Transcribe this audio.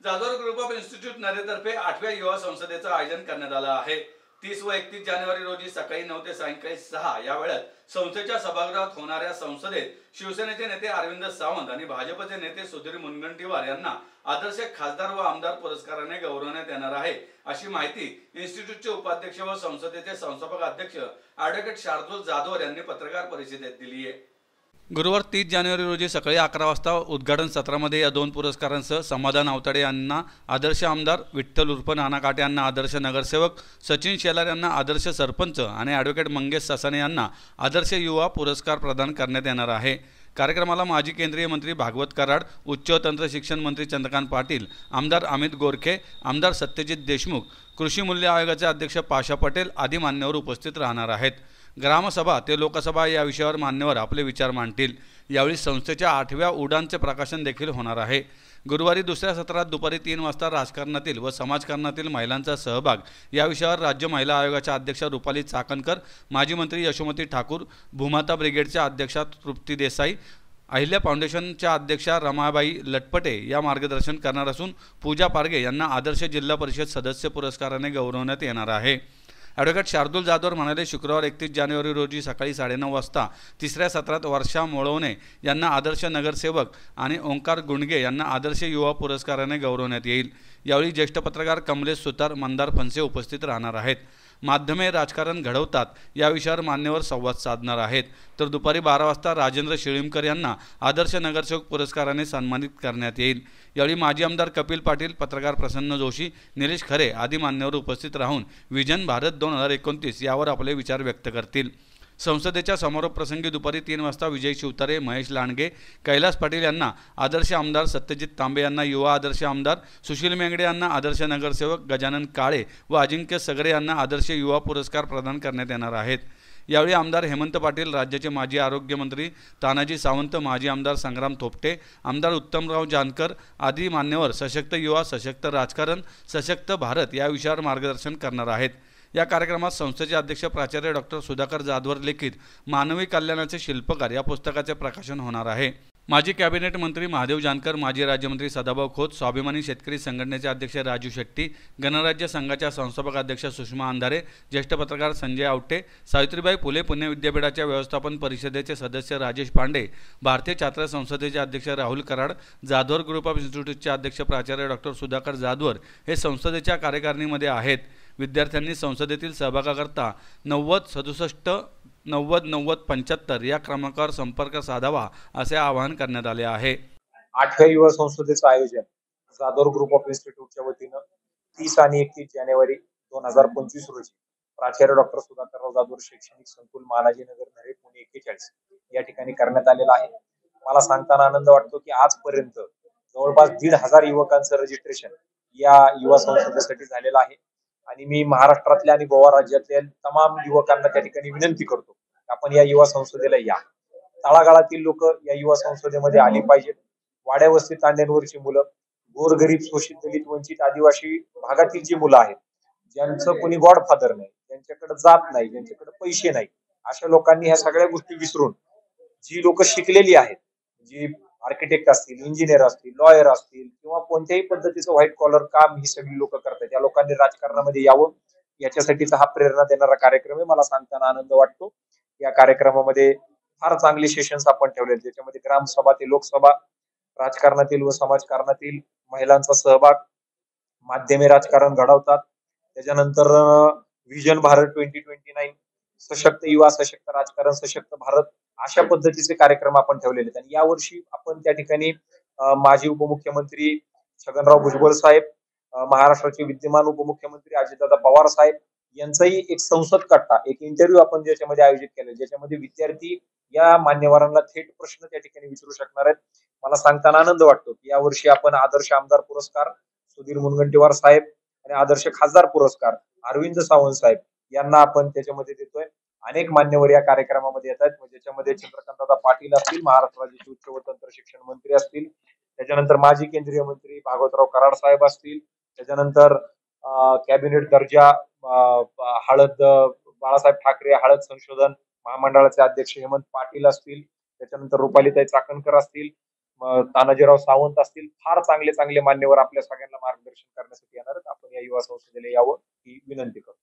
Jadhav group of institute नरेतर्फे 8व्या युवा संसदेचं आयोजन करण्यात आलं आहे। 30 व 31 जानेवारी रोजी सकाळी 9 ते सायंकाळी 6 या वेळेत संस्थेच्या सभागृहात होणाऱ्या संसदेत शिवसेनेचे नेते अरविंद सावंत आणि भाजपचे नेते सुधीर मुनगंटीवार यांना आदर्श खासदार व आमदार पुरस्काराने गौरवण्यात येणार आहे, अशी माहिती इन्स्टिट्यूटचे उपाध्यक्ष व संसदेचे संस्थापक अध्यक्ष ॲडव्होकेट शार्दूल जाधव यांनी पत्रकार परिषदेत दिली आहे। गुरुवार 30 जानेवारी रोजी सकाळी 11 वाजता उद्घाटन सत्रामध्ये या दोन पुरस्कारांसह समाधान आवताडे यांना आदर्श आमदार, विठ्ठल उर्फ नाना काटे यांना आदर्श नगरसेवक, सचिन शेलार यांना आदर्श सरपंच आणि ॲडव्होकेट मंगेश ससाने यांना आदर्श युवा पुरस्कार प्रदान करण्यात येणार आहे। कार्यक्रमाला माजी केंद्रीय मंत्री भागवत कराड, उच्च व तंत्र शिक्षण मंत्री चंद्रकांत पाटील, आमदार अमित गोरखे, आमदार सत्यजित देशमुख, कृषी मूल्य आयोगाचे अध्यक्ष पाशा पटेल आदी मान्यवर उपस्थित राहणार आहेत। ग्रामसभा ते लोकसभा या विषयावर मान्यवर आपले विचार मांडतील। यावेळी संस्थेच्या 8व्या उडानचे प्रकाशन देखील होणार आहे। गुरुवारी दुसऱ्या सत्रात दुपारी 3 वाजता राजकारणातील व समाजकारणातील महिलांचा सहभाग या विषयावर राज्य महिला आयोगाच्या अध्यक्षा रुपाली चाकणकर, माजी मंत्री यशोमती ठाकूर, भूमाता ब्रिगेडच्या अध्यक्षा तृप्ती देसाई, अहिल्या फाउंडेशनच्या अध्यक्षा रमाबाई लटपटे या मार्गदर्शन करणार असून पूजा पारगे यांना आदर्श जिल्हा परिषद सदस्य पुरस्काराने गौरवण्यात येणार आहे। ॲडव्होकेट शार्दूल जाधव म्हणाले, शुक्रवार 31 जानेवारी रोजी सकाळी 9:30 वाजता तिसऱ्या सत्रात वर्षा मोळवणे यांना आदर्श नगरसेवक आणि ओंकार गुंडगे यांना आदर्श युवा पुरस्काराने गौरवण्यात येईल। यावेळी ज्येष्ठ पत्रकार कमलेश सुतार, मंदार फणसे उपस्थित राहणार आहेत। माध्यमे राजकारण घडवतात या विषयावर मान्यवर संवाद साधणार आहेत। तर दुपारी 12 वाजता राजेंद्र शिळीमकर यांना आदर्श नगरसेवक पुरस्काराने सन्मानित करण्यात येईल। यावेळी माजी आमदार कपिल पाटील, पत्रकार प्रसन्न जोशी, निलेश खरे आदी मान्यवर उपस्थित राहून विजन भारत 2029 यावर आपले विचार व्यक्त करतील। संसदेच्या समारोप प्रसंगी दुपारी 3 वाजता विजय शिवतारे, महेश लांडगे, कैलास पाटील यांना आदर्श आमदार, सत्यजित तांबे यांना युवा आदर्श आमदार, सुशील मेंगडे यांना आदर्श नगरसेवक, गजानन काळे व अजिंक्य सगरे यांना आदर्श युवा पुरस्कार प्रदान करण्यात येणार आहेत। यावेळी आमदार हेमंत पाटील, राज्याचे माजी आरोग्यमंत्री तानाजी सावंत, माजी आमदार संग्राम थोपटे, आमदार उत्तमराव जानकर आदी मान्यवर सशक्त युवा, सशक्त राजकारण, सशक्त भारत या विषयावर मार्गदर्शन करणार आहेत। या कार्यक्रमात संस्थेचे अध्यक्ष प्राचार्य डॉक्टर सुधाकर जाधवर लिखित मानवी कल्याणाचे शिल्पकार या पुस्तकाचे प्रकाशन होणार आहे। माजी कॅबिनेट मंत्री महादेव जानकर, माजी राज्यमंत्री सदाभाऊ खोत, स्वाभिमानी शेतकरी संघटनेचे अध्यक्ष राजू शेट्टी, गणराज्य संघाच्या संस्थापक अध्यक्ष सुषमा अंधारे, ज्येष्ठ पत्रकार संजय आवटे, सावित्रीबाई फुले पुणे विद्यापीठाच्या व्यवस्थापन परिषदेचे सदस्य राजेश पांडे, भारतीय छात्र संसदेचे अध्यक्ष राहुल कराड, जाधवर ग्रुप ऑफ इन्स्टिट्यूटचे अध्यक्ष प्राचार्य डॉक्टर सुधाकर जाधवर हे संसदेच्या कार्यकारिणीमध्ये आहेत। विद्यार्थ्यांनी संसदेतील सहभागाकरता 9067 90 90 75 या क्रमांकावर संपर्क साधावा असे आवाहन करण्यात आले आहे। 8व्या युवा संसदेचं आयोजन जाधव ग्रुप ऑफ इन्स्टिट्यूटच्या वतीनं 30 आणि 31 जानेवारी 2025 रोजी प्राचार्य डॉक्टर सुधाकरराव जाधवर शैक्षणिक संकुल, मानाजीनगर, नरे, पुणे 41 या ठिकाणी करण्यात आलेला आहे। मला सांगताना आनंद वाटतो की आजपर्यंत जवळपास 1,500 युवकांचं रजिस्ट्रेशन या युवा संसदेसाठी झालेलं आहे आणि मी महाराष्ट्रातल्या आणि गोवा राज्यातल्या तमाम युवकांना त्या ठिकाणी विनंती करतो, आपण या युवा संसदेला या। तळागाळातील लोक या युवा संसदेमध्ये आली पाहिजेत। वाड्या वस्ती तांड्यांवरची मुलं, गोरगरीब, शोषित, दलित, वंचित, आदिवासी भागातील जी मुलं आहेत, ज्यांचं कोणी गॉडफादर नाही, ज्यांच्याकडे जात नाही, ज्यांच्याकडे पैसे नाही, अशा लोकांनी ह्या सगळ्या गोष्टी विसरून जी लोक शिकलेली आहेत, जी आर्किटेक्ट असतील, इंजिनियर असतील, लॉयर असतील किंवा कोणत्याही पद्धतीचं व्हाईट कॉलर काम ही सगळी लोक करतात, त्या लोकांनी राजकारणामध्ये यावं, याच्यासाठीचा हा प्रेरणा देणारा कार्यक्रम आहे। मला सांगताना आनंद वाटतो। या कार्यक्रमामध्ये फार चांगले सेशन्स आपण ठेवले, ज्याच्यामध्ये ग्रामसभा ते लोकसभा, राजकारणातील व समाजकारणातील महिलांचा सहभाग, माध्यमे राजकारण घडवतात, त्याच्यानंतर विजन भारत 2029, सशक्त युवा, सशक्त राजकारण, सशक्त भारत, अशा पद्धतीचे कार्यक्रम आपण ठेवलेले आहेत। आणि यावर्षी आपण त्या ठिकाणी माजी उपमुख्यमंत्री छगनराव भुजबळ साहेब, महाराष्ट्राचे विद्यमान उपमुख्यमंत्री अजितदादा पवार साहेब यांचाही एक संसद कट्टा, एक इंटरव्ह्यू आपण ज्याच्यामध्ये आयोजित केले, ज्याच्यामध्ये विद्यार्थी या मान्यवरांना थेट प्रश्न त्या ठिकाणी विचारू शकणार आहेत। मला सांगताना आनंद वाटतो की यावर्षी आपण आदर्श आमदार पुरस्कार सुधीर मुनगंटीवार साहेब आणि आदर्श खासदार पुरस्कार अरविंद सावंत साहेब यांना आपण त्याच्यामध्ये देतोय। अनेक मान्यवर या कार्यक्रमामध्ये येतात, ज्याच्यामध्ये चंद्रकांतदादा पाटील असतील, महाराष्ट्र राज्याचे उच्च व तंत्र शिक्षण मंत्री असतील, त्याच्यानंतर माजी केंद्रीय मंत्री भागवतराव कराड साहेब असतील, त्याच्यानंतर कॅबिनेट दर्जा हळद बाळासाहेब ठाकरे हळद संशोधन महामंडळाचे अध्यक्ष हेमंत पाटील असतील, त्याच्यानंतर रुपालीताई चाकणकर असतील, तानाजीराव सावंत असतील, फार चांगले चांगले मान्यवर आपल्या सगळ्यांना मार्गदर्शन करण्यासाठी येणार आहेत. आपण या युवा संसदेला यावं ही विनंती करतो.